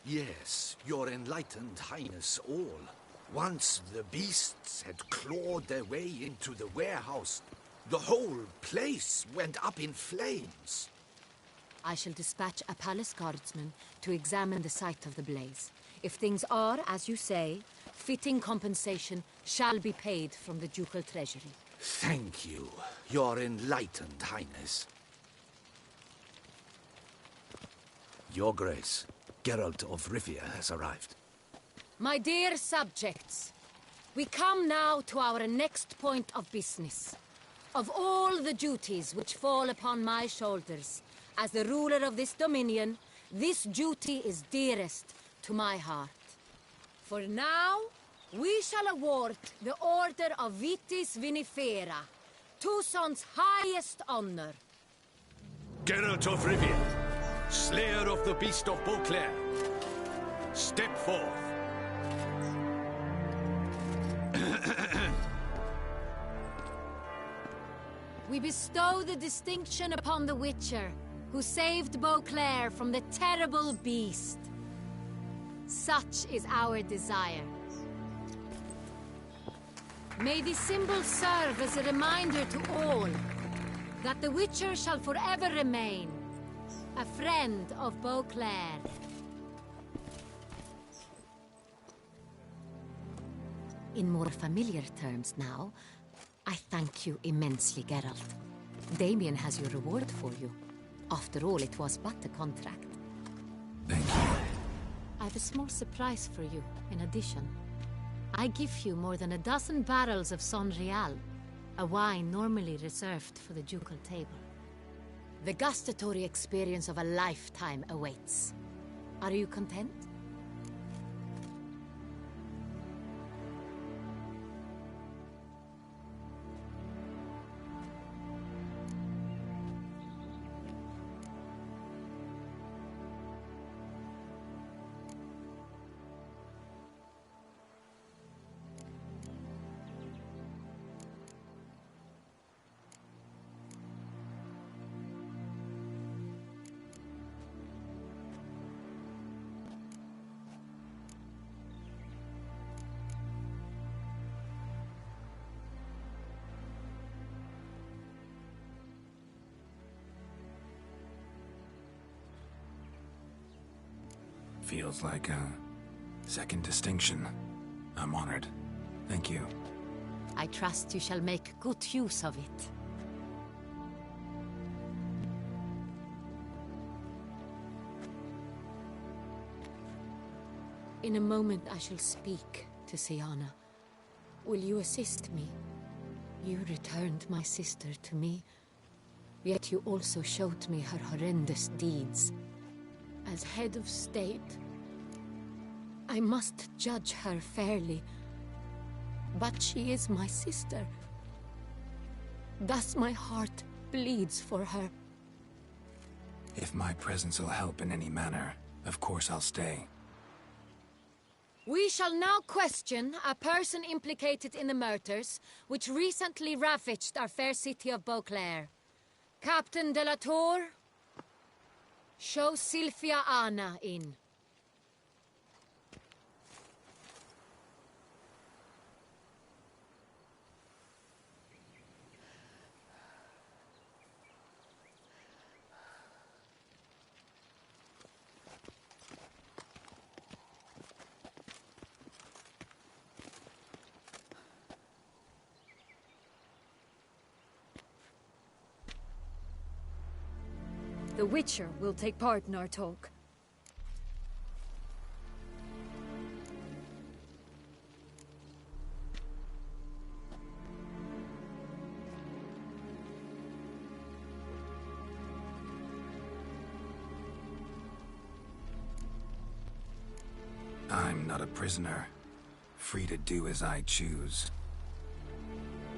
Yes, your enlightened highness all. Once the beasts had clawed their way into the warehouse, the whole place went up in flames. I shall dispatch a palace guardsman to examine the site of the blaze. If things are, as you say, fitting compensation shall be paid from the ducal treasury. Thank you, your enlightened highness. Your Grace, Geralt of Rivia has arrived. My dear subjects, we come now to our next point of business. Of all the duties which fall upon my shoulders, as the ruler of this dominion, this duty is dearest to my heart. For now, we shall award the Order of Vitis Vinifera, Tucson's highest honor. Geralt of Rivia, slayer of the beast of Beauclair, step forth. We bestow the distinction upon the Witcher, who saved Beauclair from the terrible beast. Such is our desire. May this symbol serve as a reminder to all that the Witcher shall forever remain a friend of Beauclair. In more familiar terms now, I thank you immensely, Geralt. Damien has your reward for you. After all, it was but a contract. Thank you. I have a small surprise for you, in addition. I give you more than a dozen barrels of Son Real, a wine normally reserved for the ducal table. The gustatory experience of a lifetime awaits. Are you content? Feels like a second distinction. I'm honored. Thank you. I trust you shall make good use of it. In a moment I shall speak to Siana. Will you assist me? You returned my sister to me, yet you also showed me her horrendous deeds. As head of state, I must judge her fairly. But she is my sister. Thus my heart bleeds for her. If my presence will help in any manner, of course I'll stay. We shall now question a person implicated in the murders which recently ravaged our fair city of Beauclair. Captain de la Tour, show Sylvia Anna in. The Witcher will take part in our talk. I'm not a prisoner, free to do as I choose.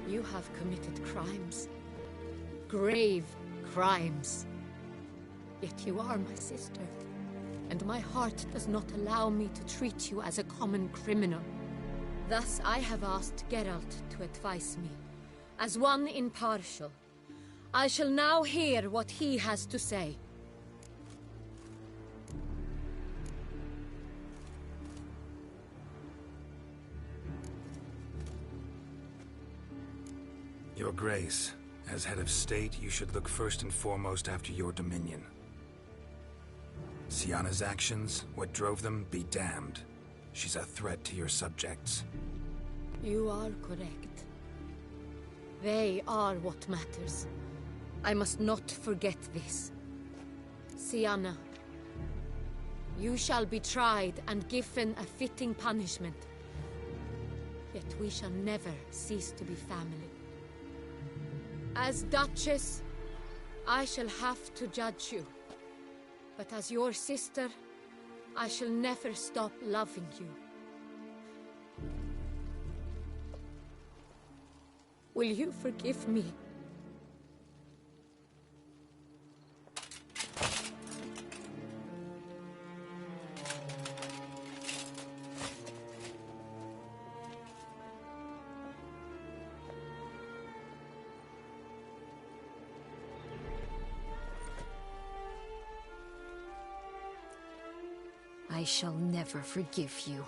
You have committed crimes. Grave crimes. Yet you are my sister, and my heart does not allow me to treat you as a common criminal. Thus I have asked Geralt to advise me, as one impartial. I shall now hear what he has to say. Your Grace, as head of state, you should look first and foremost after your dominion. Sienna's actions, what drove them, be damned. She's a threat to your subjects. You are correct. They are what matters. I must not forget this. Sienna, you shall be tried and given a fitting punishment. Yet we shall never cease to be family. As Duchess, I shall have to judge you. But as your sister, I shall never stop loving you. Will you forgive me? I shall never forgive you.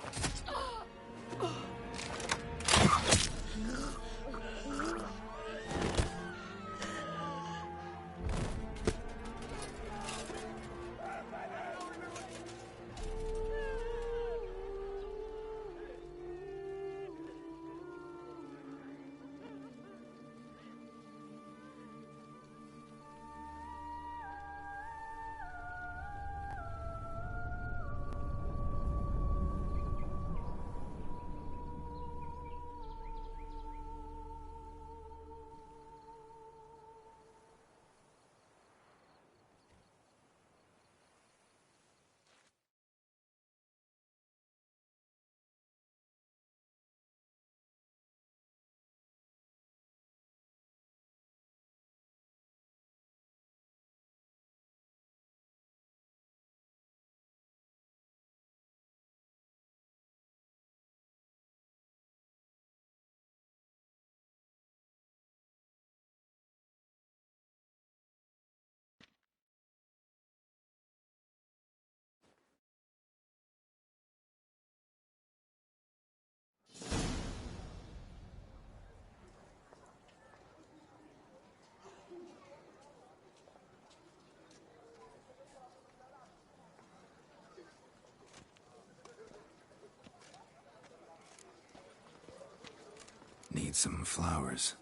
Need some flowers.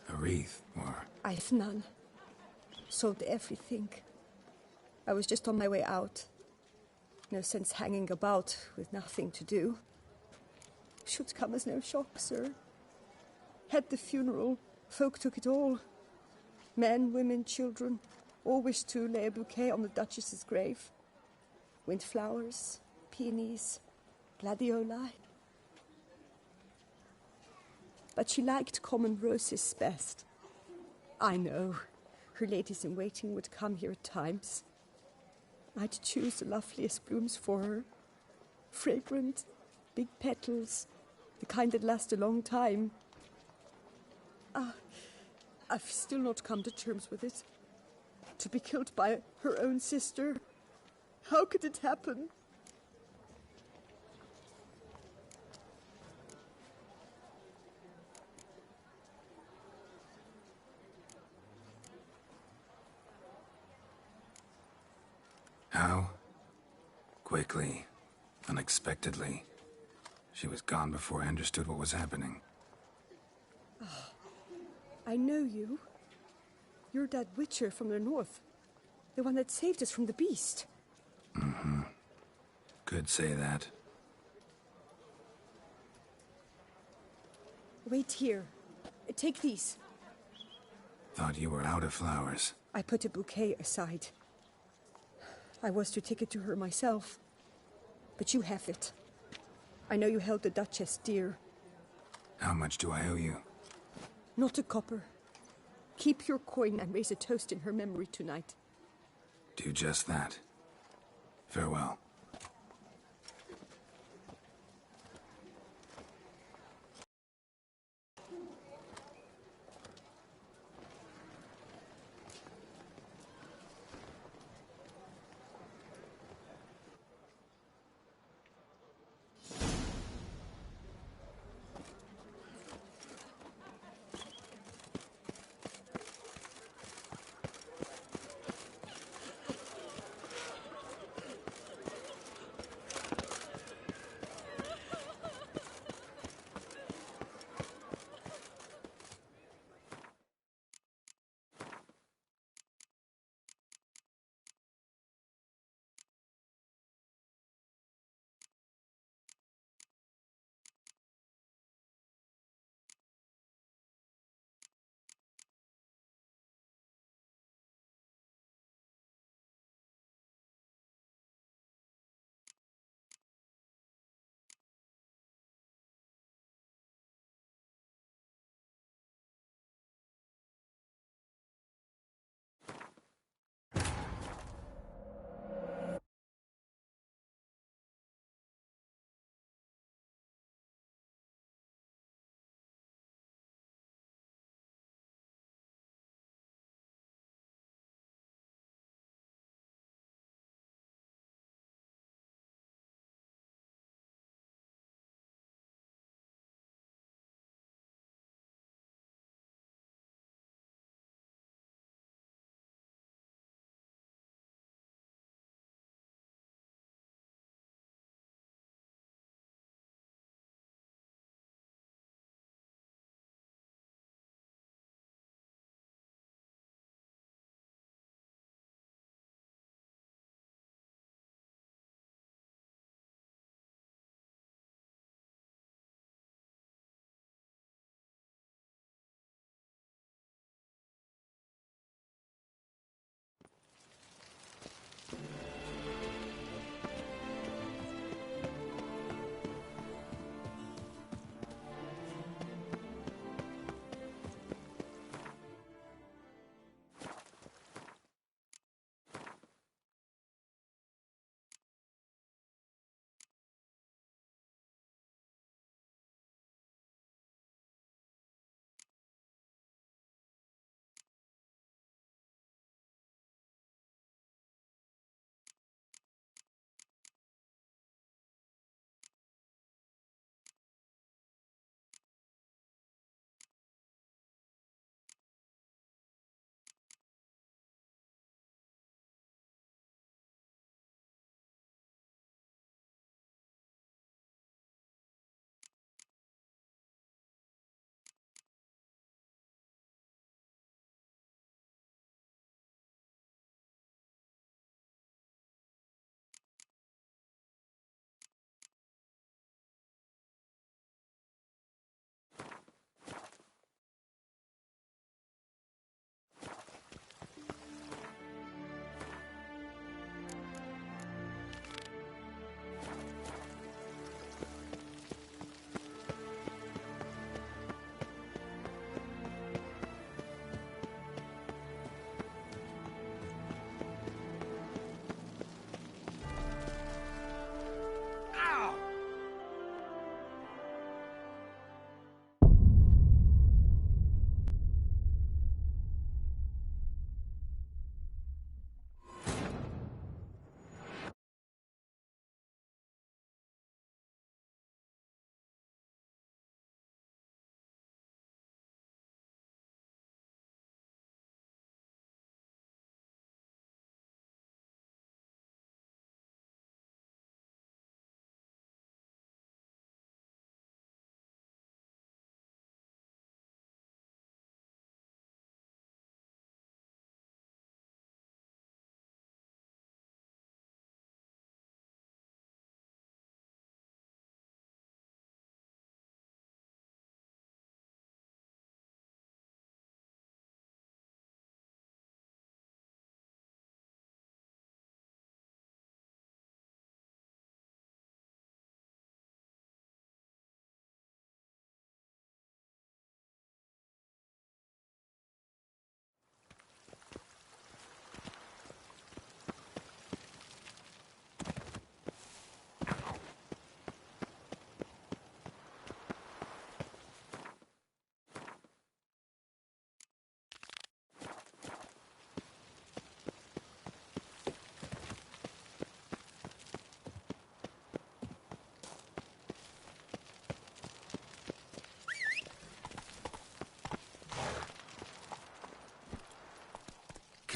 A wreath, or... I've none. Sold everything. I was just on my way out. No sense hanging about with nothing to do. Should come as no shock, sir. Had the funeral. Folk took it all. Men, women, children, all wished to lay a bouquet on the Duchess's grave. Windflowers, peonies, gladioli. But she liked common roses best. I know. Her ladies-in-waiting would come here at times. I'd choose the loveliest blooms for her. Fragrant, big petals, the kind that last a long time. I've still not come to terms with it. To be killed by her own sister. How could it happen? How? Quickly. Unexpectedly. She was gone before I understood what was happening. I know you. You're that witcher from the north. The one that saved us from the beast. Mm-hmm. Could say that. Wait here. Take these. Thought you were out of flowers. I put a bouquet aside. I was to take it to her myself. But you have it. I know you held the Duchess dear. How much do I owe you? Not a copper. Keep your coin and raise a toast in her memory tonight. Do just that. Farewell.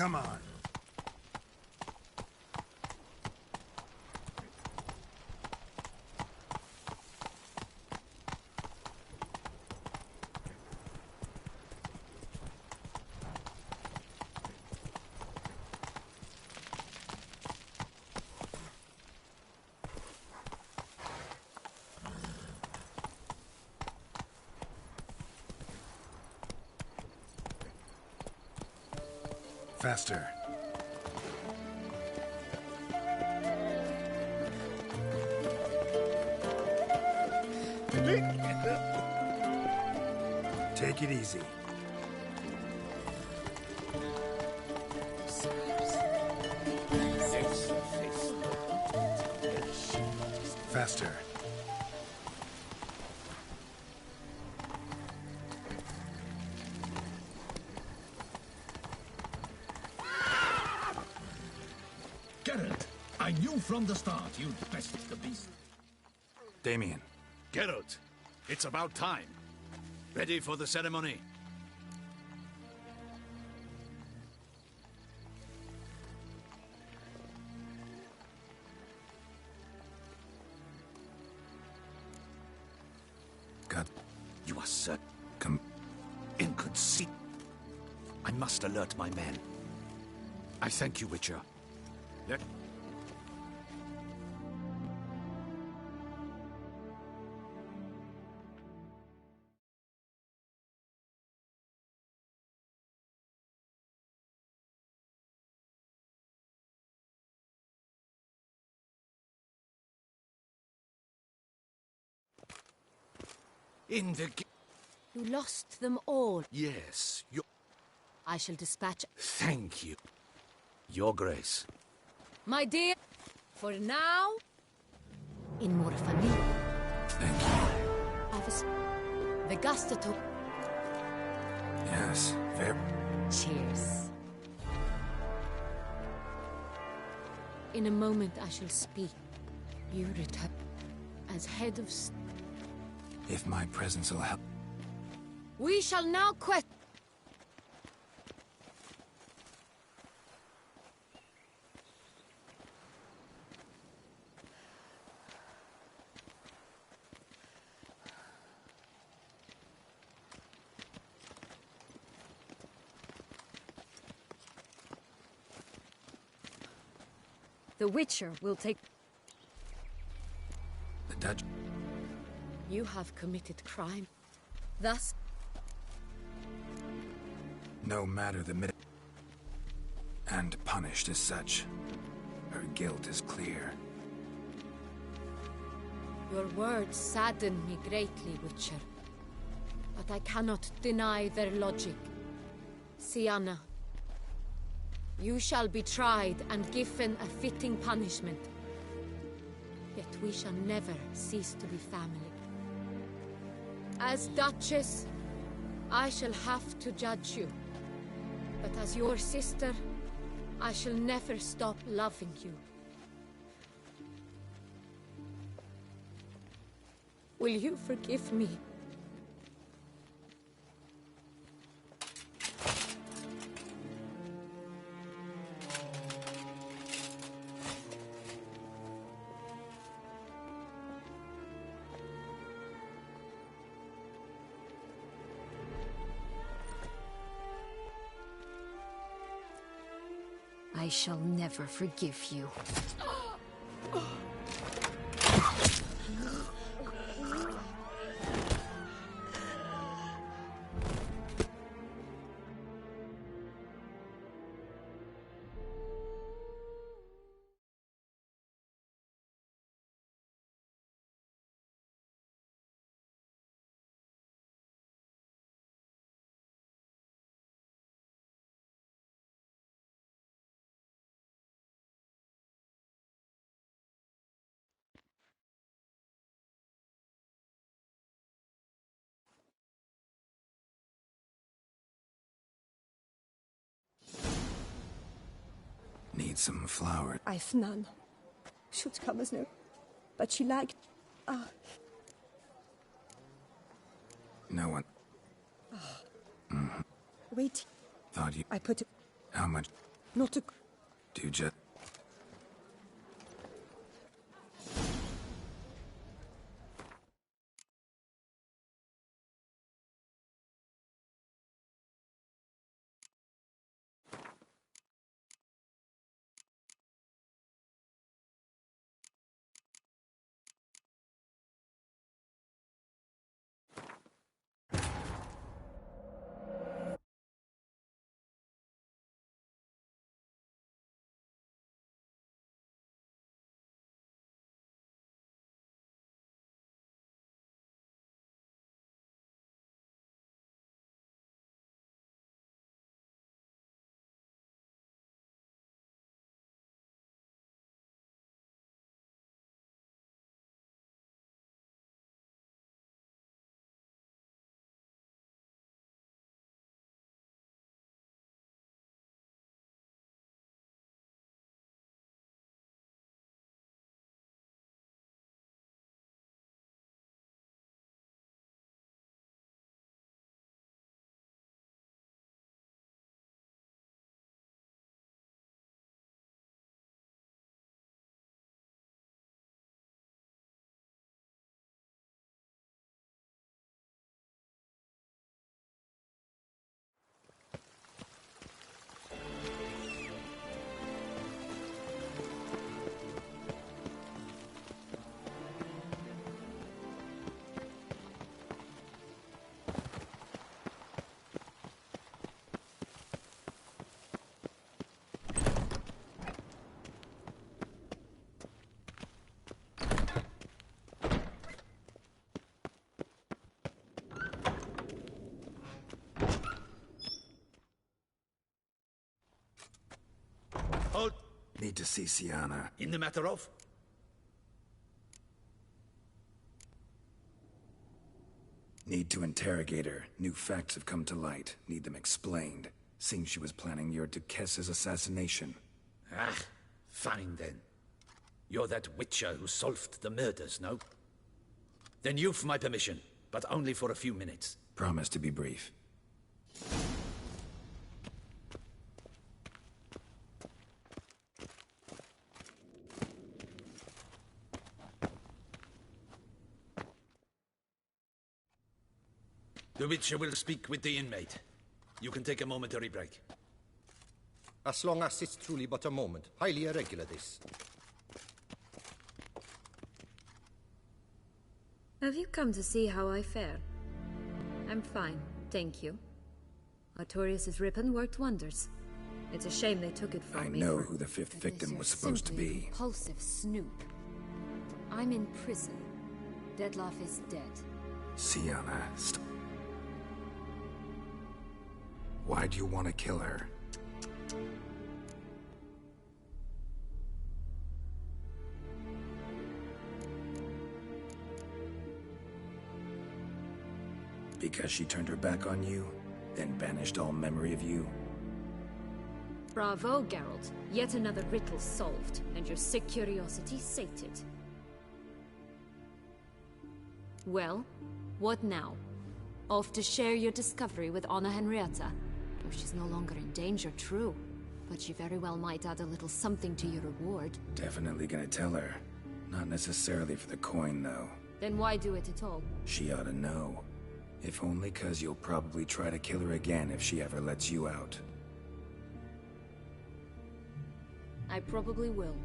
Come on. Faster. Take it easy. Faster. Geralt, I knew from the start you'd best the beast. Damien. Geralt, it's about time. Ready for the ceremony? God. You are certain. Come. Inconceivable. I must alert my men. I thank you, Witcher. Let... In the... You lost them all. Yes, you... I shall dispatch... Thank you. Your Grace. My dear, for now, in more familia. Thank you. Office. The gustato. Yes, fair. Cheers. In a moment I shall speak. You return as head of... If my presence will help. We shall now quit. The Witcher will take... The Dutch. You have committed crime. Thus, No matter the mid. And punished as such. Her guilt is clear. your words sadden me greatly, Witcher. But I cannot deny their logic. Sienna, you shall be tried and given a fitting punishment. Yet we shall never cease to be family. As Duchess, I shall have to judge you. But as your sister, I shall never stop loving you. Will you forgive me? I shall never forgive you. Need some flour. I've none. Should come as no. But she liked... No one Wait. thought you... I put... How much? Not a... Do just... Halt! Need to see Sienna. In the matter of? Need to interrogate her. New facts have come to light. Need them explained. Seems she was planning your Duquesse's assassination. Ah, fine then. You're that witcher who solved the murders, no? Then you've my permission, but only for a few minutes. Promise to be brief. The Witcher will speak with the inmate. You can take a momentary break. As long as it's truly but a moment. Highly irregular, this. Have you come to see how I fare? I'm fine, thank you. Artorius' ribbon worked wonders. It's a shame they took it from I me. know who the fifth victim was supposed to be. Repulsive snoop. I'm in prison. Dettlaff is dead. Sienna, why do you want to kill her? Because she turned her back on you, then banished all memory of you? Bravo, Geralt. Yet another riddle solved, and your sick curiosity sated. Well, what now? Off to share your discovery with Anna Henrietta? Oh, she's no longer in danger, true. But she very well might add a little something to your reward. Definitely gonna tell her. Not necessarily for the coin, though. Then why do it at all? She ought to know. If only 'cause you'll probably try to kill her again if she ever lets you out. I probably will.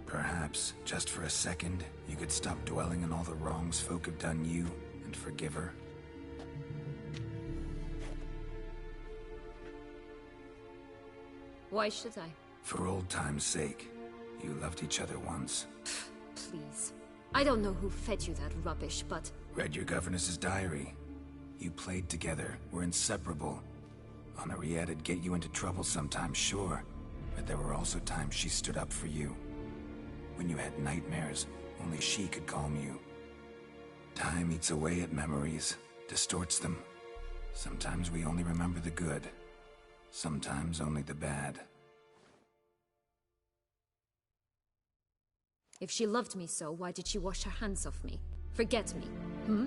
Perhaps, just for a second, you could stop dwelling on all the wrongs folk have done you, and forgive her. Why should I? For old time's sake. You loved each other once. Please. I don't know who fed you that rubbish, but... Read your governess's diary. You played together, were inseparable. Henriette'd get you into trouble sometimes, sure. But there were also times she stood up for you. When you had nightmares, only she could calm you. Time eats away at memories, distorts them. Sometimes we only remember the good. Sometimes only the bad. If she loved me so, why did she wash her hands off me? Forget me, hmm?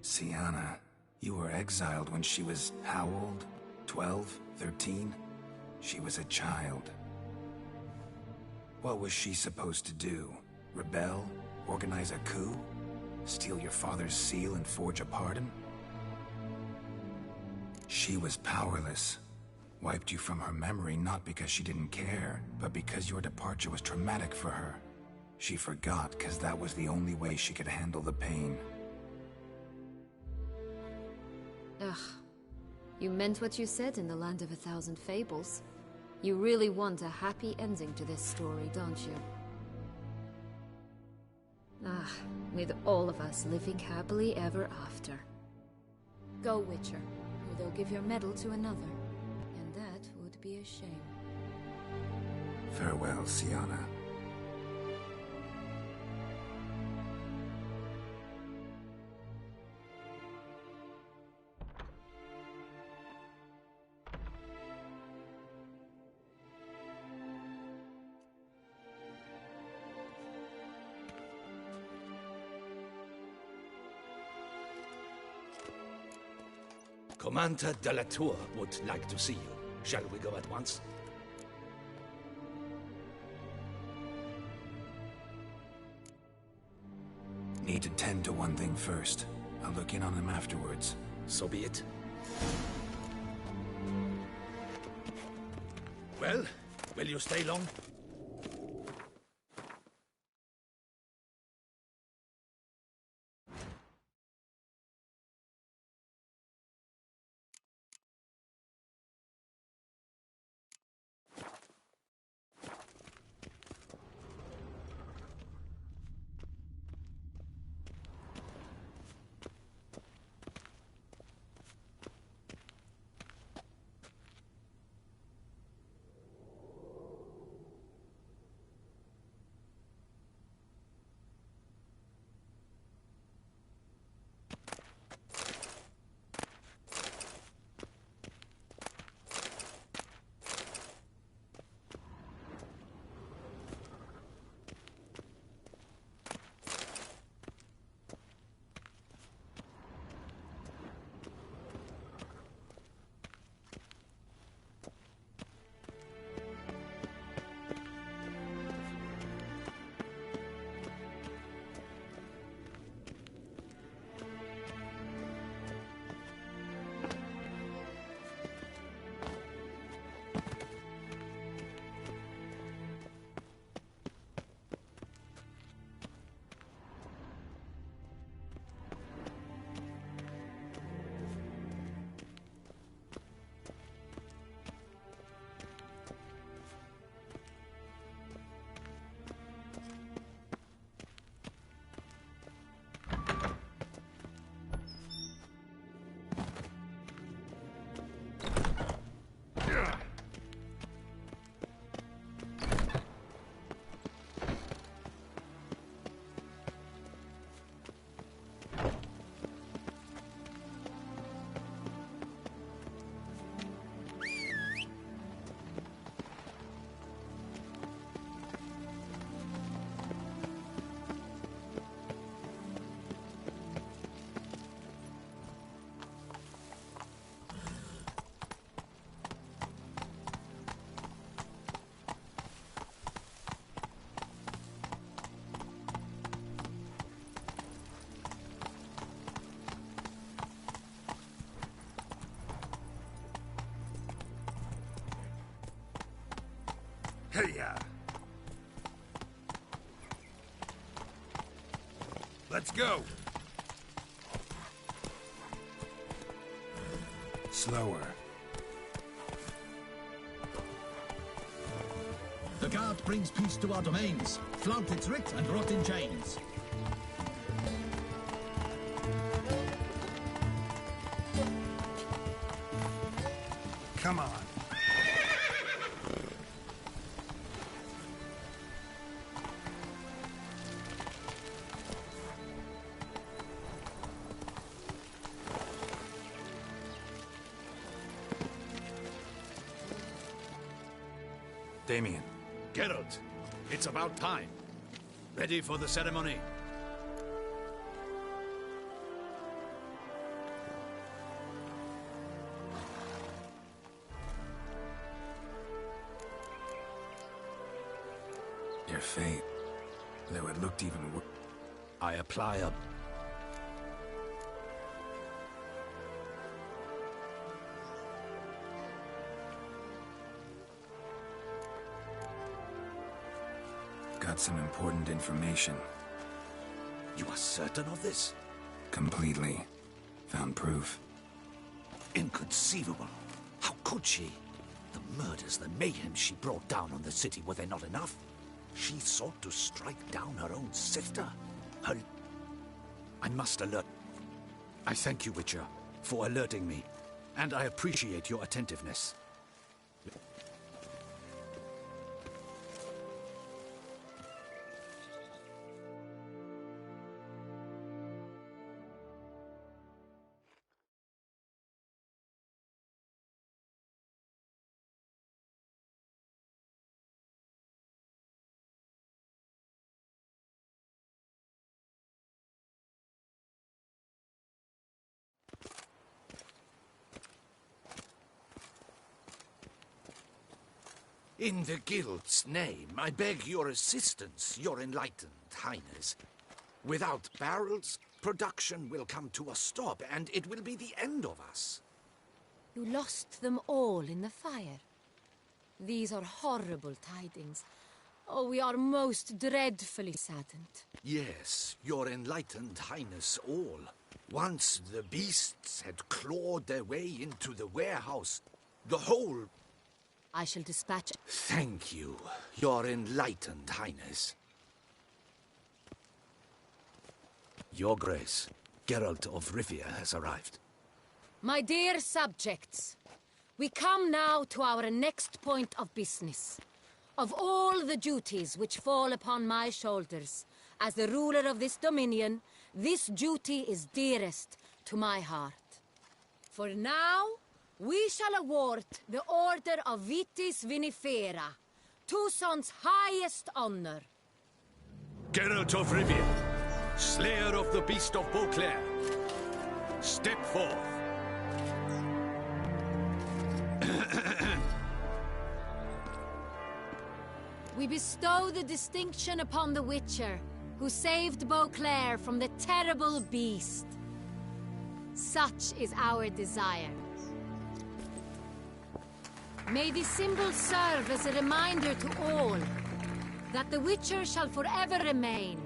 Sienna, you were exiled when she was how old? 12? 13? She was a child. What was she supposed to do? Rebel? Organize a coup? Steal your father's seal and forge a pardon? She was powerless. Wiped you from her memory not because she didn't care, but because your departure was traumatic for her. She forgot because that was the only way she could handle the pain. Ugh. You meant what you said in the Land of a Thousand Fables. You really want a happy ending to this story, don't you? Ah, with all of us living happily ever after. Go, Witcher, or they'll give your medal to another. And that would be a shame. Farewell, Sienna. Commander de la Tour would like to see you. Shall we go at once? Need to tend to one thing first. I'll look in on him afterwards. So be it. Well, will you stay long? Hey-ya! Let's go! Slower. The guard brings peace to our domains. Flout its writ and rot in chains. Come on. Damien. Geralt, it's about time. Ready for the ceremony? Your fate. Though it looked even worse. I apply a... Got some important information. You are certain of this? Completely. Found proof. Inconceivable. How could she? The murders, the mayhem she brought down on the city, were they not enough? She sought to strike down her own sister. I must alert... I thank you, Witcher, for alerting me, and I appreciate your attentiveness. In the Guild's name, I beg your assistance, your enlightened highness. Without barrels, production will come to a stop, and it will be the end of us. You lost them all in the fire. These are horrible tidings. Oh, we are most dreadfully saddened. Yes, your enlightened highness all. Once the beasts had clawed their way into the warehouse, the whole... I shall dispatch... Thank you, your enlightened highness. Your Grace, Geralt of Rivia has arrived. My dear subjects, we come now to our next point of business. Of all the duties which fall upon my shoulders, as the ruler of this dominion, this duty is dearest to my heart. For now, we shall award the Order of Vitis Vinifera, Tucson's highest honor. Geralt of Rivia, slayer of the beast of Beauclair, step forth. We bestow the distinction upon the Witcher, who saved Beauclair from the terrible beast. Such is our desire. May this symbol serve as a reminder to all that the Witcher shall forever remain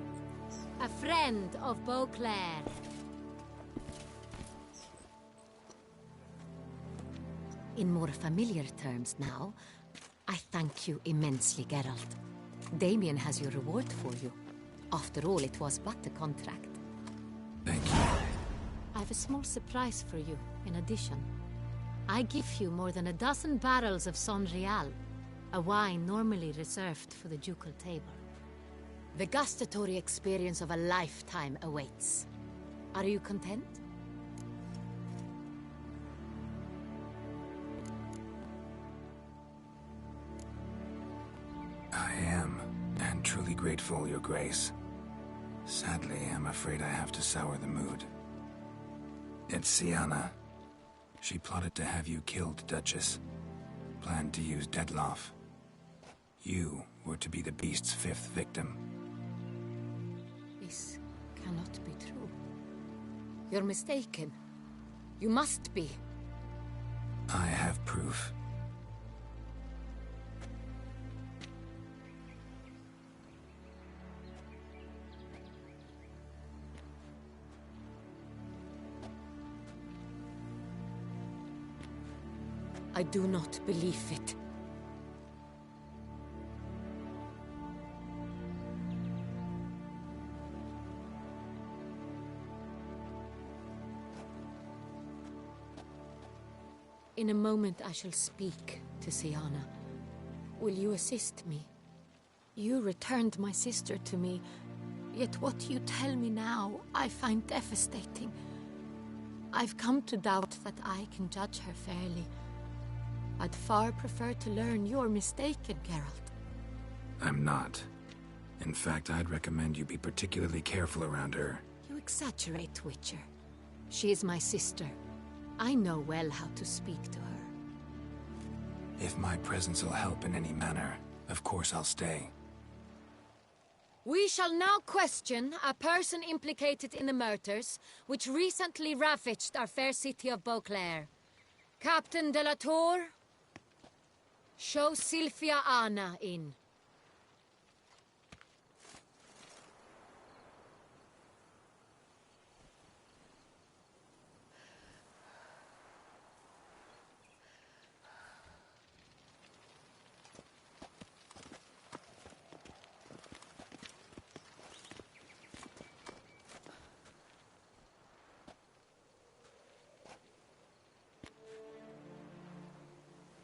a friend of Beauclair. In more familiar terms now, I thank you immensely, Geralt. Damien has your reward for you. After all, it was but a contract. Thank you. I have a small surprise for you, in addition. I give you more than a dozen barrels of Son Real, a wine normally reserved for the ducal table. The gustatory experience of a lifetime awaits. Are you content? I am, and truly grateful, Your Grace. Sadly, I'm afraid I have to sour the mood. It's Syanna. She plotted to have you killed, Duchess. Planned to use Detloff. You were to be the beast's fifth victim. This cannot be true. You're mistaken. You must be. I have proof. I do not believe it. In a moment I shall speak to Syanna. Will you assist me? You returned my sister to me, yet what you tell me now I find devastating. I've come to doubt that I can judge her fairly. I'd far prefer to learn you're mistaken, Geralt. I'm not. In fact, I'd recommend you be particularly careful around her. You exaggerate, Witcher. She is my sister. I know well how to speak to her. If my presence will help in any manner, of course I'll stay. We shall now question a person implicated in the murders which recently ravaged our fair city of Beauclair. Captain de la Tour, show Sylvia Anna in.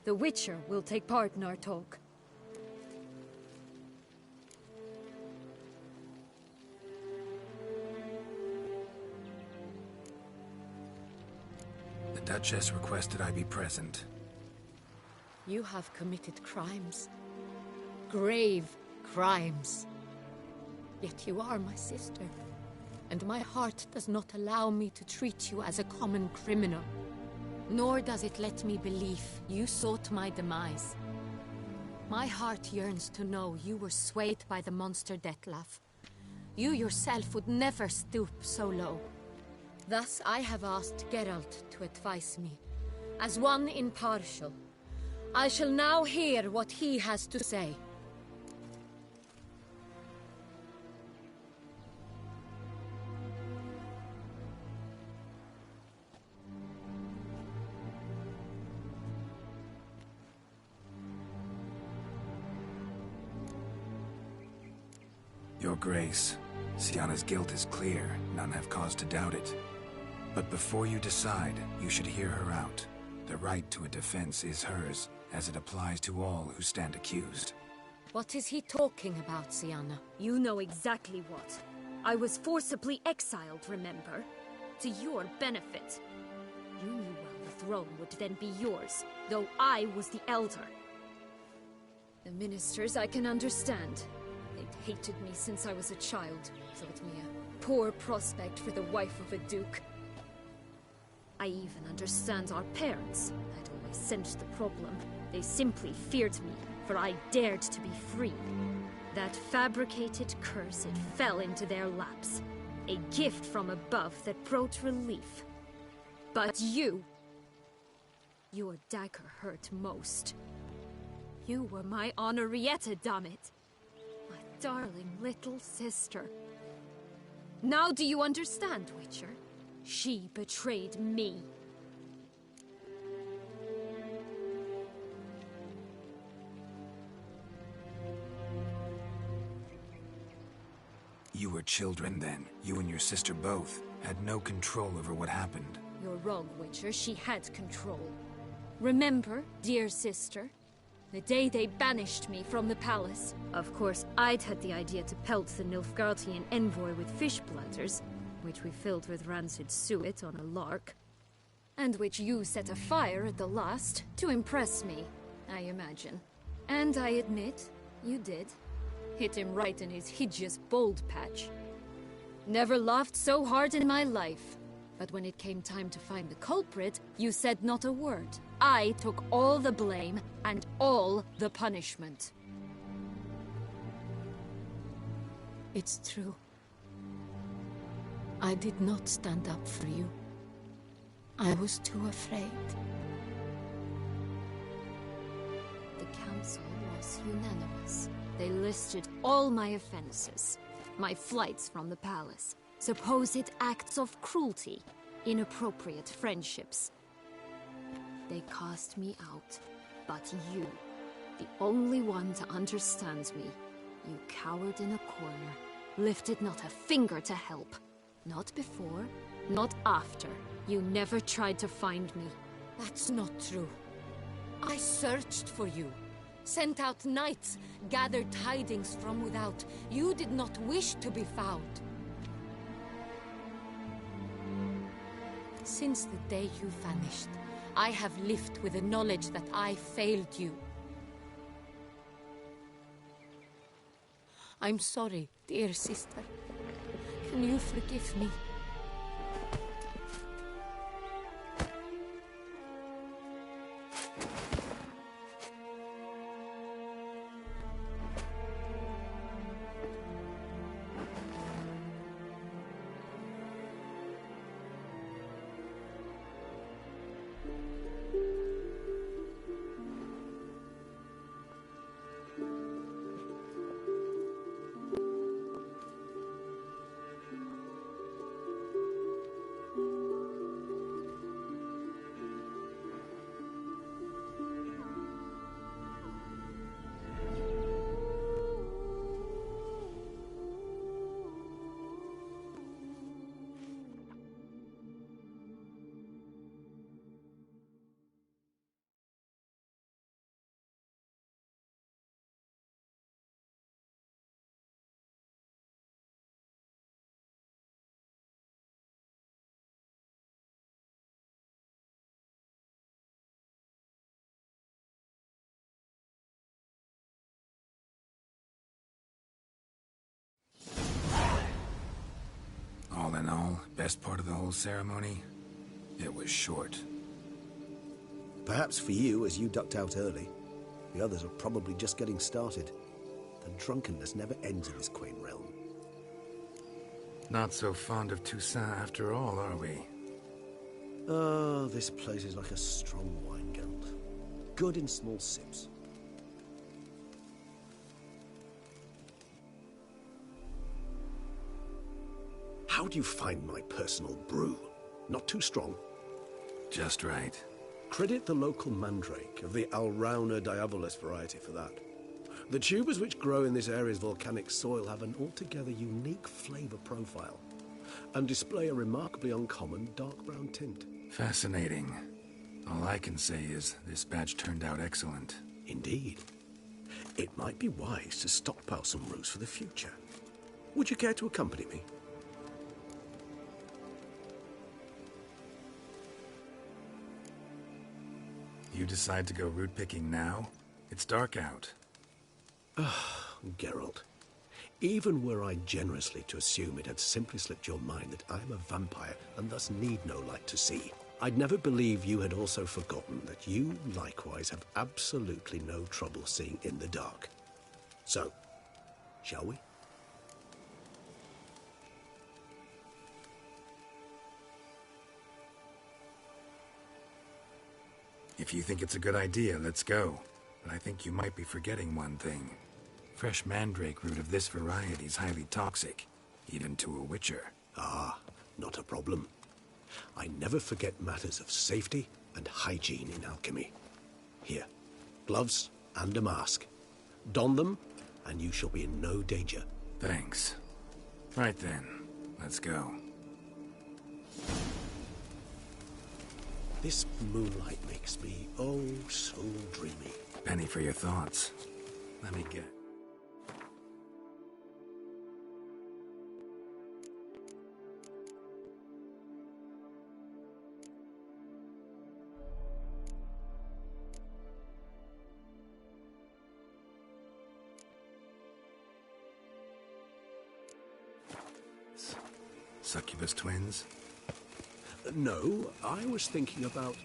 The Witcher will take part in our talk. The Duchess requested I be present. You have committed crimes. Grave crimes. Yet you are my sister. And my heart does not allow me to treat you as a common criminal. Nor does it let me believe you sought my demise. My heart yearns to know you were swayed by the monster Dettlaff. You yourself would never stoop so low. Thus I have asked Geralt to advise me, as one impartial. I shall now hear what he has to say. Your Grace, Syanna's guilt is clear. None have cause to doubt it. But before you decide, you should hear her out. The right to a defense is hers, as it applies to all who stand accused. What is he talking about, Syanna? You know exactly what. I was forcibly exiled, remember? To your benefit. You knew well the throne would then be yours, though I was the elder. The ministers I can understand. They'd hated me since I was a child, thought me a poor prospect for the wife of a duke. I even understand our parents. I'd always sensed the problem. They simply feared me, for I dared to be free. That fabricated curse, it fell into their laps. A gift from above that brought relief. But you... your dagger hurt most. You were my Henrietta, dammit. My darling little sister. Now do you understand, Witcher? She betrayed me. You were children then. You and your sister both had no control over what happened. You're wrong, Witcher. She had control. Remember, dear sister? The day they banished me from the palace. Of course, I'd had the idea to pelt the Nilfgaardian envoy with fish bladders, which we filled with rancid suet on a lark, and which you set afire at the last, to impress me, I imagine. And I admit, you did. Hit him right in his hideous bald patch. Never laughed so hard in my life. But when it came time to find the culprit, you said not a word. I took all the blame and all the punishment. It's true. I did not stand up for you. I was too afraid. The council was unanimous. They listed all my offenses. My flights from the palace. Supposed acts of cruelty. Inappropriate friendships. They cast me out. But you, the only one to understand me, you cowered in a corner, lifted not a finger to help. Not before, not after. You never tried to find me. That's not true. I searched for you. Sent out knights, gathered tidings from without. You did not wish to be found. Since the day you vanished, I have lived with the knowledge that I failed you. I'm sorry, dear sister. Can you forgive me? All in all, best part of the whole ceremony? It was short. Perhaps for you, as you ducked out early. The others are probably just getting started. The drunkenness never ends in this quaint realm. Not so fond of Toussaint after all, are we? Oh, this place is like a strong wine, Geralt. Good in small sips. How do you find my personal brew? Not too strong? Just right. Credit the local mandrake of the Alrauna diabolus variety for that. The tubers which grow in this area's volcanic soil have an altogether unique flavor profile and display a remarkably uncommon dark brown tint. Fascinating. All I can say is this batch turned out excellent. Indeed. It might be wise to stockpile some roots for the future. Would you care to accompany me? You decide to go root picking now? It's dark out. Geralt, even were I generously to assume it had simply slipped your mind that I am a vampire and thus need no light to see, I'd never believe you had also forgotten that you likewise have absolutely no trouble seeing in the dark. So, shall we? If you think it's a good idea, let's go. But I think you might be forgetting one thing. Fresh mandrake root of this variety is highly toxic, even to a witcher. Ah, not a problem. I never forget matters of safety and hygiene in alchemy. Here, gloves and a mask. Don them, and you shall be in no danger. Thanks. Right then, let's go. This moonlight makes me, oh, so dreamy. Penny for your thoughts. Let me get... Succubus twins? No, I was thinking about,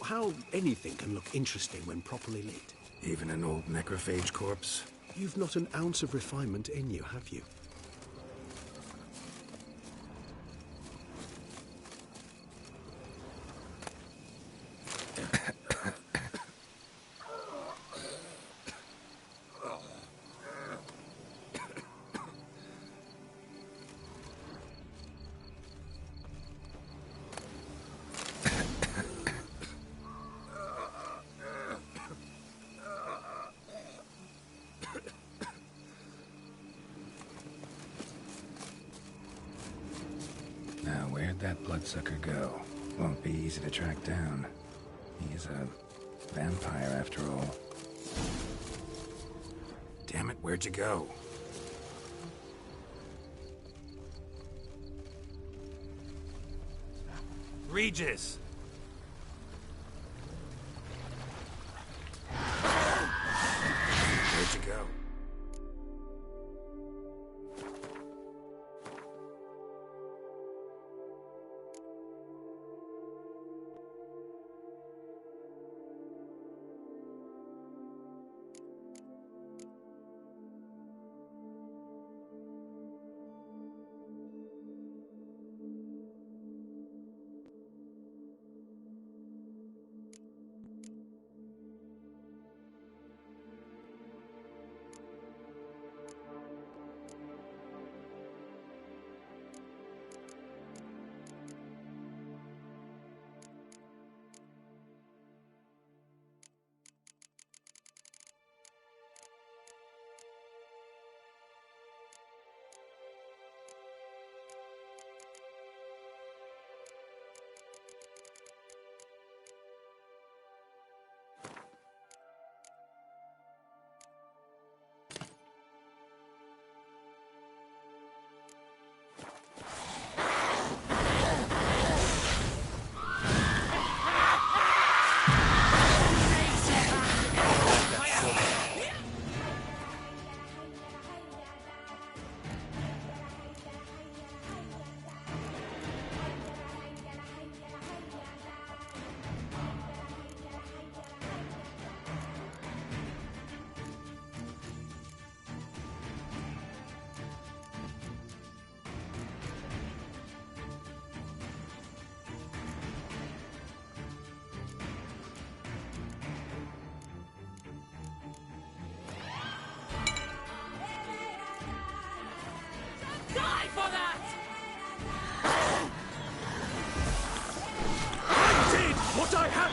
how anything can look interesting when properly lit. Even an old necrophage corpse? You've not an ounce of refinement in you, have you? Now, where'd that bloodsucker go? Won't be easy to track down. He's a vampire, after all. Damn it, where'd you go? Regis!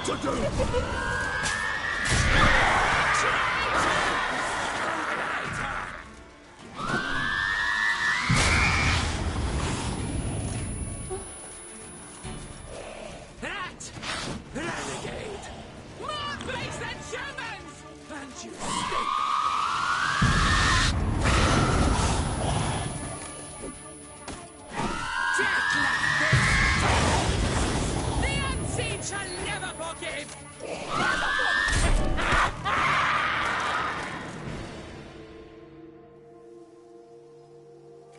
to do! Rat! Renegade! More place than Germans! And you stink! Death like this! The unseen shall never forgive!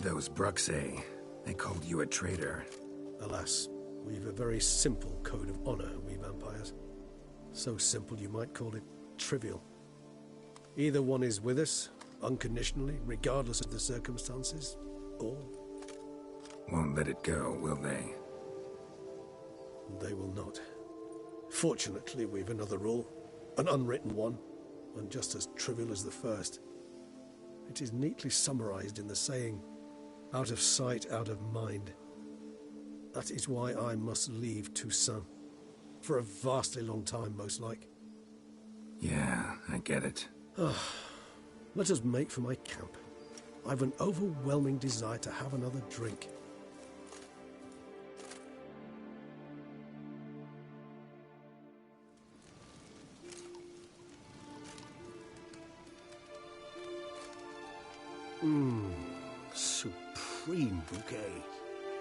Those Bruxay, they called you a traitor. Alas, we've a very simple code of honor, we vampires. So simple you might call it trivial. Either one is with us, unconditionally, regardless of the circumstances, or... Won't let it go, will they? they will not. Fortunately, we've another rule, an unwritten one, and just as trivial as the first. It is neatly summarized in the saying, out of sight, out of mind. That is why I must leave Toussaint. For a vastly long time, most like. Yeah, I get it. Let us make for my camp. I've an overwhelming desire to have another drink. Supreme bouquet.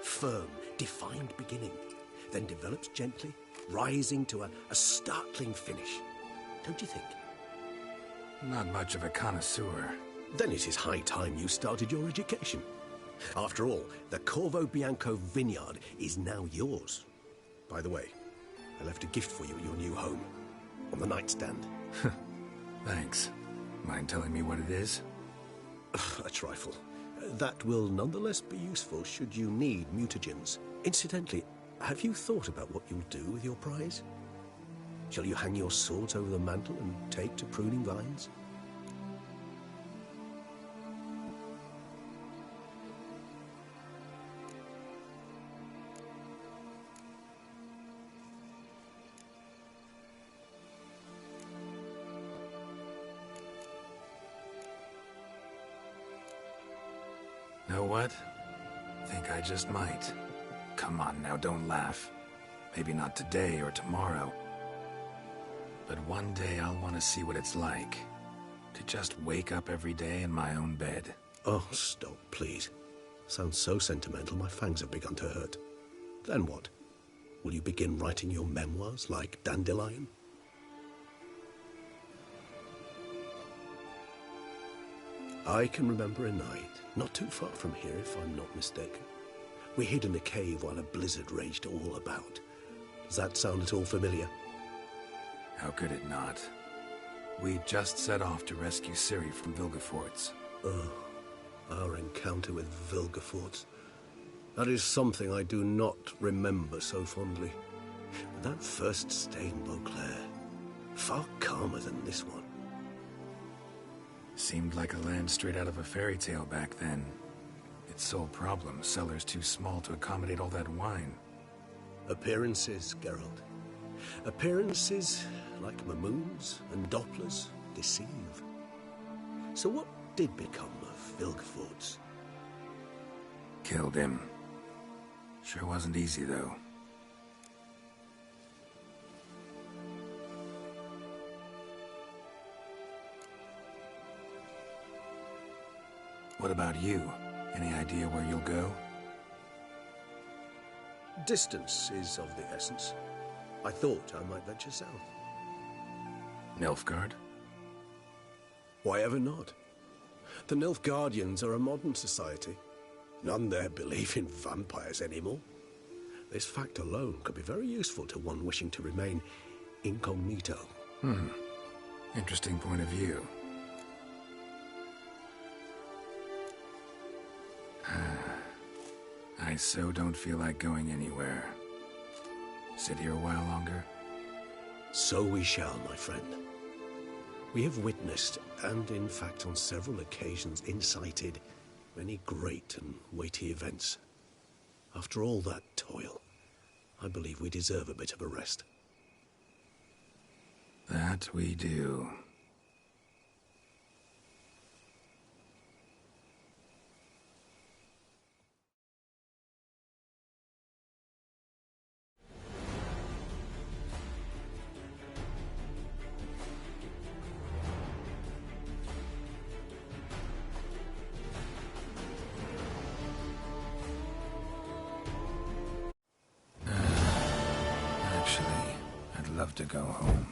Firm, defined beginning, then develops gently, rising to a startling finish. Don't you think? Not much of a connoisseur. Then it is high time you started your education. After all, the Corvo Bianco vineyard is now yours. By the way, I left a gift for you at your new home, on the nightstand. Thanks. Mind telling me what it is? A trifle. That will nonetheless be useful should you need mutagens. Incidentally, have you thought about what you'll do with your prize? Shall you hang your swords over the mantle and take to pruning vines? Know what? Think I just might. Come on now, don't laugh. Maybe not today or tomorrow. But one day I'll want to see what it's like. To just wake up every day in my own bed. Oh, stop, please. Sounds so sentimental, my fangs have begun to hurt. Then what? Will you begin writing your memoirs like Dandelion? I can remember a night, not too far from here if I'm not mistaken. We hid in a cave while a blizzard raged all about. Does that sound at all familiar? How could it not? We just set off to rescue Ciri from Vilgefortz. Oh, our encounter with Vilgefortz. That is something I do not remember so fondly. But that first stay in Beauclair, far calmer than this one. Seemed like a land straight out of a fairy tale back then. Its sole problem, cellars too small to accommodate all that wine. Appearances, Geralt. Appearances, like Mamoons and Dopplers, deceive. So what did become of Vilgefortz? Killed him. Sure wasn't easy, though. What about you? Any idea where you'll go? Distance is of the essence. I thought I might venture south. Nilfgaard? Why ever not? The Nilfgaardians are a modern society. None there believe in vampires anymore. This fact alone could be very useful to one wishing to remain incognito. Interesting point of view. I so don't feel like going anywhere. Sit here a while longer? So we shall, my friend. We have witnessed, and in fact on several occasions incited, many great and weighty events. After all that toil, I believe we deserve a bit of a rest. That we do. Actually, I'd love to go home.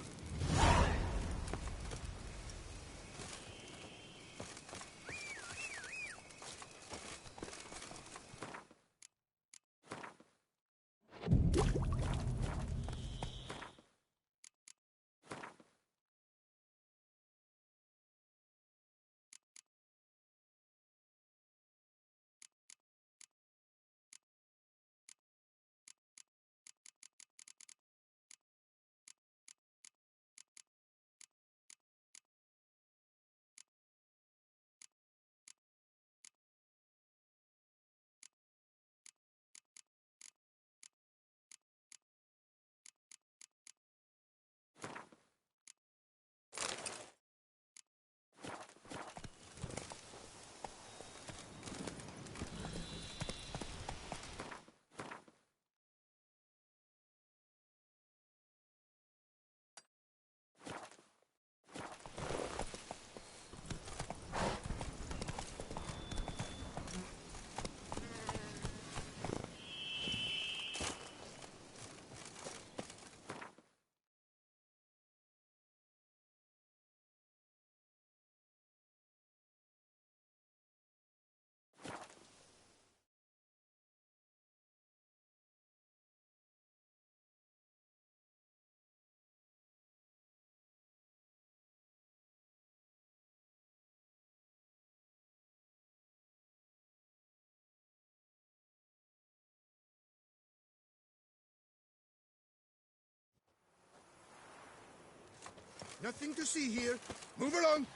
Nothing to see here. Move along.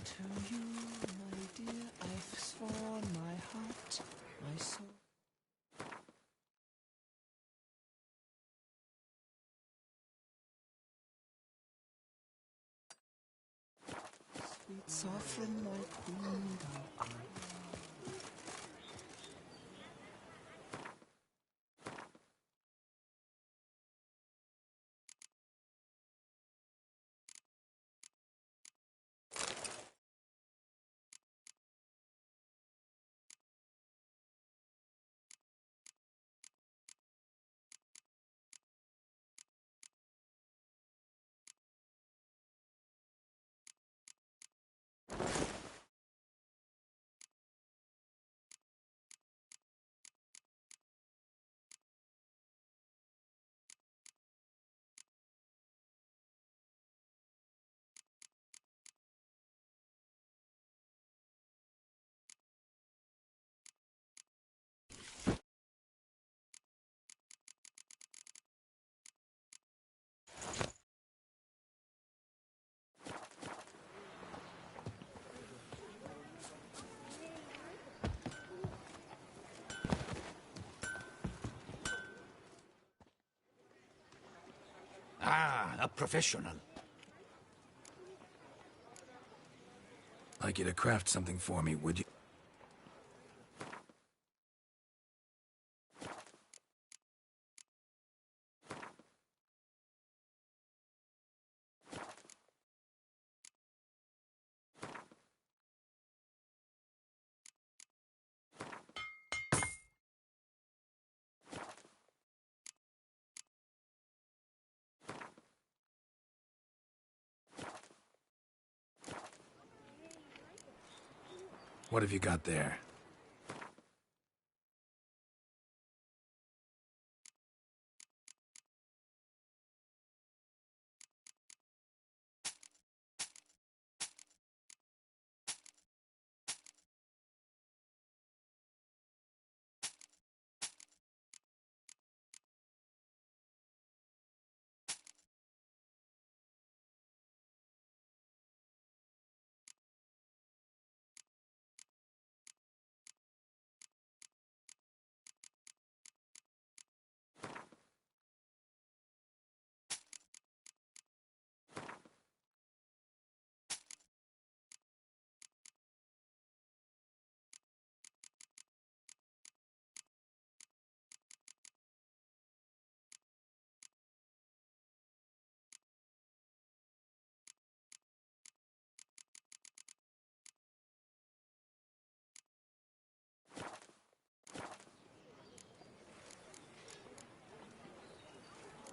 To you, my dear, I've sworn my heart, my soul. Sweet sovereign, my queen, thou art. Ah, a professional. Like you to craft something for me, would you? What have you got there?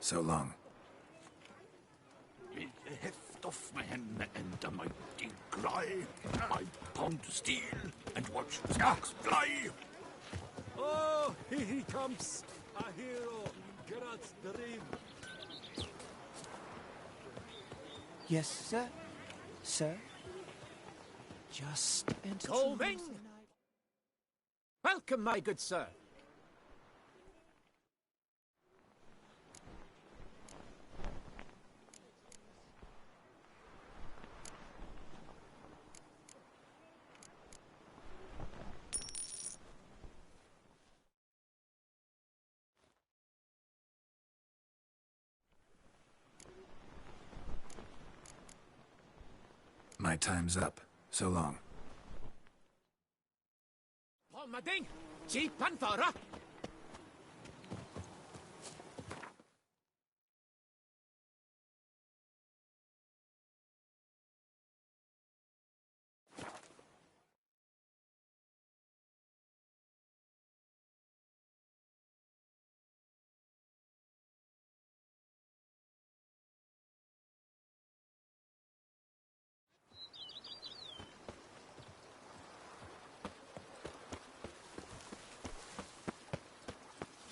So long. With the heft of man and a mighty cry, I pound steel and watch the sparks fly. Oh, here he comes! A hero! Geralt's dream! Yes, sir? Sir? Just enter. Coming! Welcome, my good sir. My time's up. So long. Palmading! Si Panthara!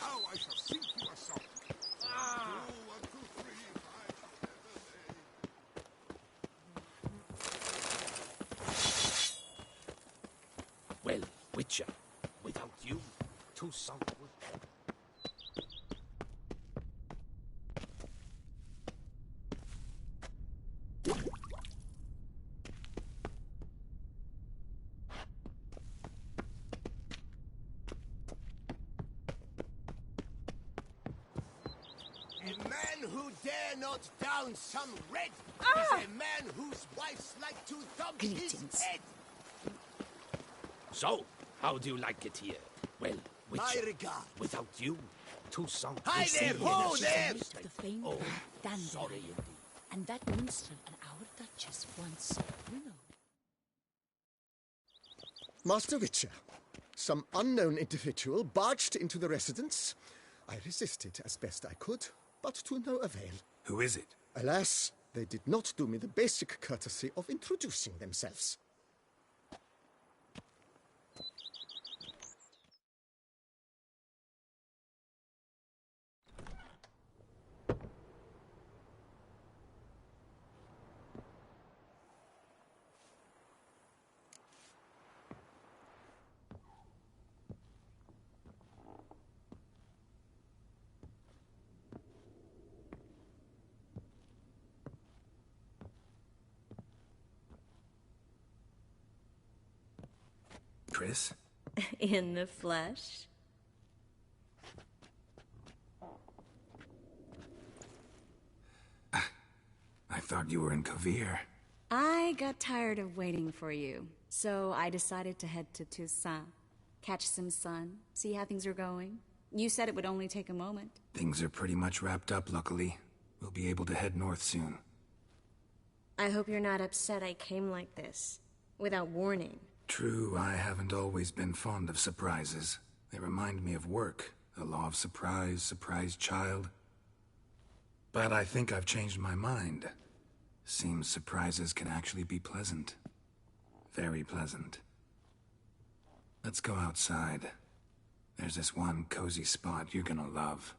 Now I shall sink you a song. 2, 1, 2, 3, 5, Well, Witcher, without you, to southward. A man who dare not down some red is a man whose wife's like to thump his head. So, how do you like it here? Well, Witcher, My regard. without you, to southward. Hi there, ho there! The famed Oh, Dandelion. sorry indeed. And that minstrel and our Duchess once, you know. Master Witcher, some unknown individual barged into the residence. I resisted as best I could, but to no avail. Who is it? Alas, they did not do me the basic courtesy of introducing themselves. Chris? In the flesh? I thought you were in Kavir. I got tired of waiting for you, so I decided to head to Toussaint. Catch some sun, see how things are going. You said it would only take a moment. Things are pretty much wrapped up, luckily. We'll be able to head north soon. I hope you're not upset I came like this, without warning. True, I haven't always been fond of surprises. They remind me of work, the law of surprise, surprise child. But I think I've changed my mind. Seems surprises can actually be pleasant. Very pleasant. Let's go outside. There's this one cozy spot you're gonna love.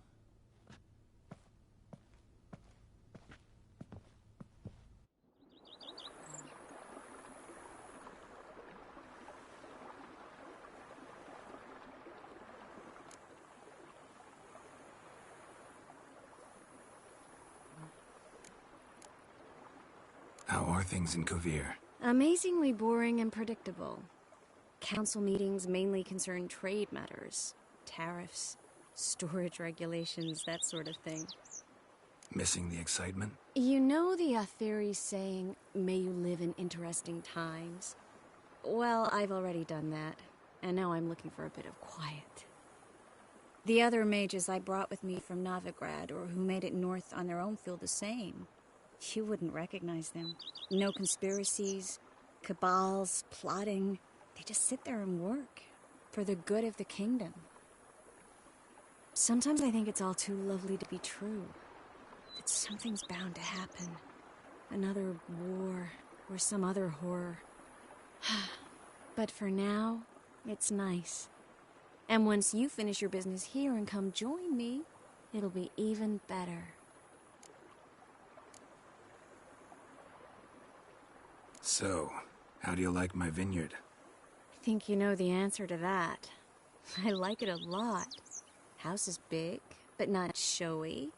How are things in Kavir? Amazingly boring and predictable. Council meetings mainly concern trade matters, tariffs, storage regulations, that sort of thing. Missing the excitement? You know the Aetheri saying, may you live in interesting times? Well, I've already done that, and now I'm looking for a bit of quiet. The other mages I brought with me from Novigrad, or who made it north on their own, feel the same. You wouldn't recognize them. No conspiracies, cabals, plotting. They just sit there and work, for the good of the kingdom. Sometimes I think it's all too lovely to be true. that something's bound to happen. Another war, or some other horror. But for now, it's nice. And once you finish your business here and come join me, it'll be even better. So, how do you like my vineyard? I think you know the answer to that. I like it a lot. House is big, but not showy.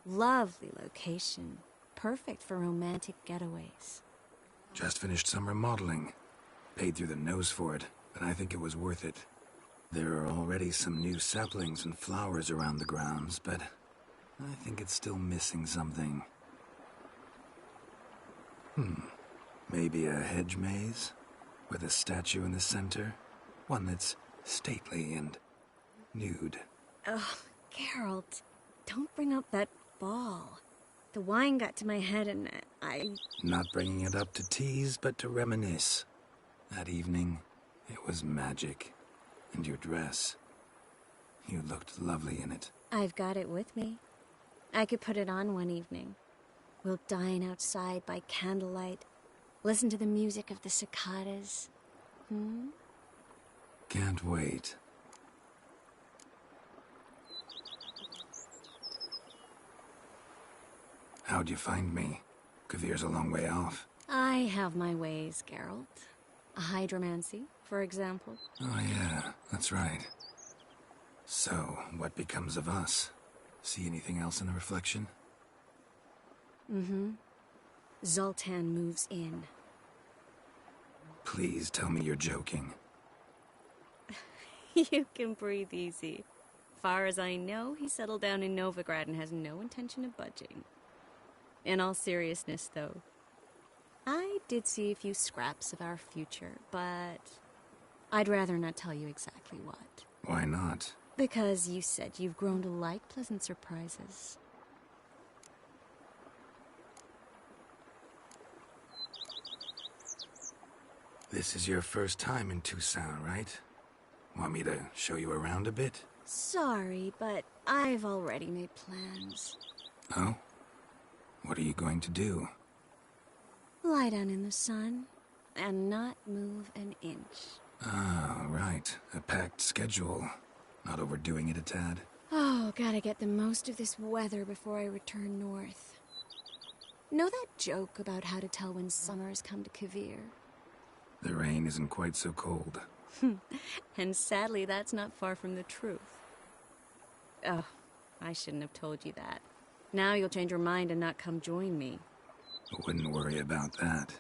Lovely location. Perfect for romantic getaways. Just finished some remodeling. Paid through the nose for it, but I think it was worth it. There are already some new saplings and flowers around the grounds, but I think it's still missing something. Maybe a hedge maze? With a statue in the center? One that's stately and nude. Oh, Geralt, don't bring up that ball. The wine got to my head and I... Not bringing it up to tease, but to reminisce. That evening, it was magic. And your dress. You looked lovely in it. I've got it with me. I could put it on one evening. We'll dine outside by candlelight. Listen to the music of the cicadas. Can't wait. How'd you find me? Kvir's a long way off. I have my ways, Geralt. A hydromancy, for example. Oh yeah, that's right. So, what becomes of us? See anything else in the reflection? Zoltan moves in. Please tell me you're joking. You can breathe easy. Far as I know, he settled down in Novigrad and has no intention of budging. In all seriousness, though, I did see a few scraps of our future, but I'd rather not tell you exactly what. Why not? Because you said you've grown to like pleasant surprises. This is your first time in Toussaint, right? Want me to show you around a bit? Sorry, but I've already made plans. Oh? What are you going to do? Lie down in the sun and not move an inch. Ah, right. A packed schedule. Not overdoing it a tad. Oh, gotta get the most of this weather before I return north. Know that joke about how to tell when summer's come to Kvir? The rain isn't quite so cold. And sadly, that's not far from the truth. Oh, I shouldn't have told you that. Now you'll change your mind and not come join me. Wouldn't worry about that.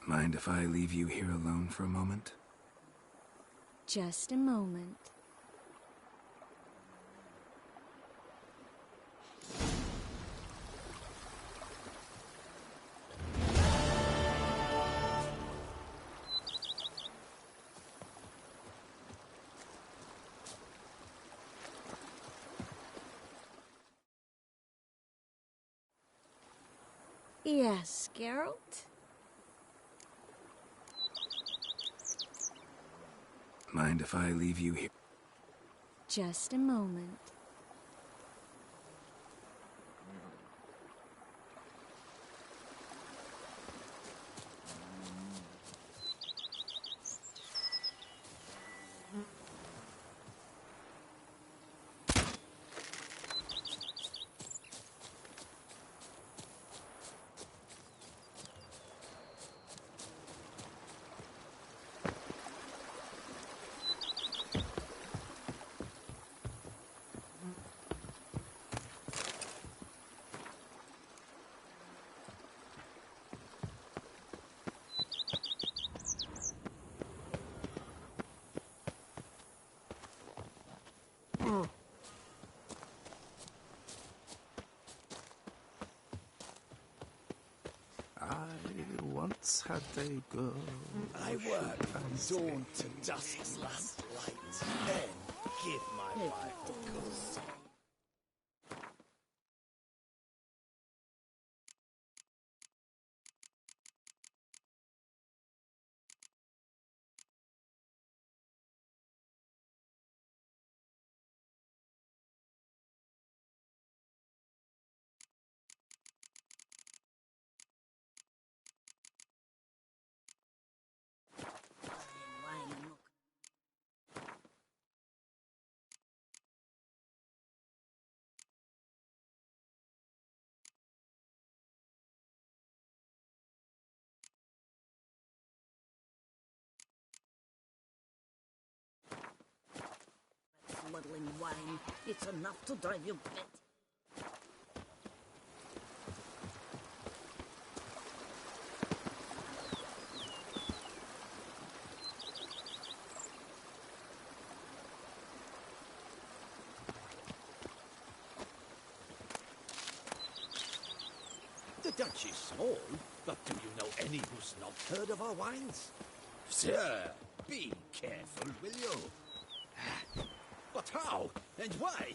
Mind if I leave you here alone for a moment? Just a moment. Yes, Geralt? Mind if I leave you here? Just a moment. I once had a girl. I work from dawn to dusk last light, then give my wife a good muddling wine. It's enough to drive you mad. The Dutch is small, but do you know any who's not heard of our wines? Sir, be careful, will you? But how and why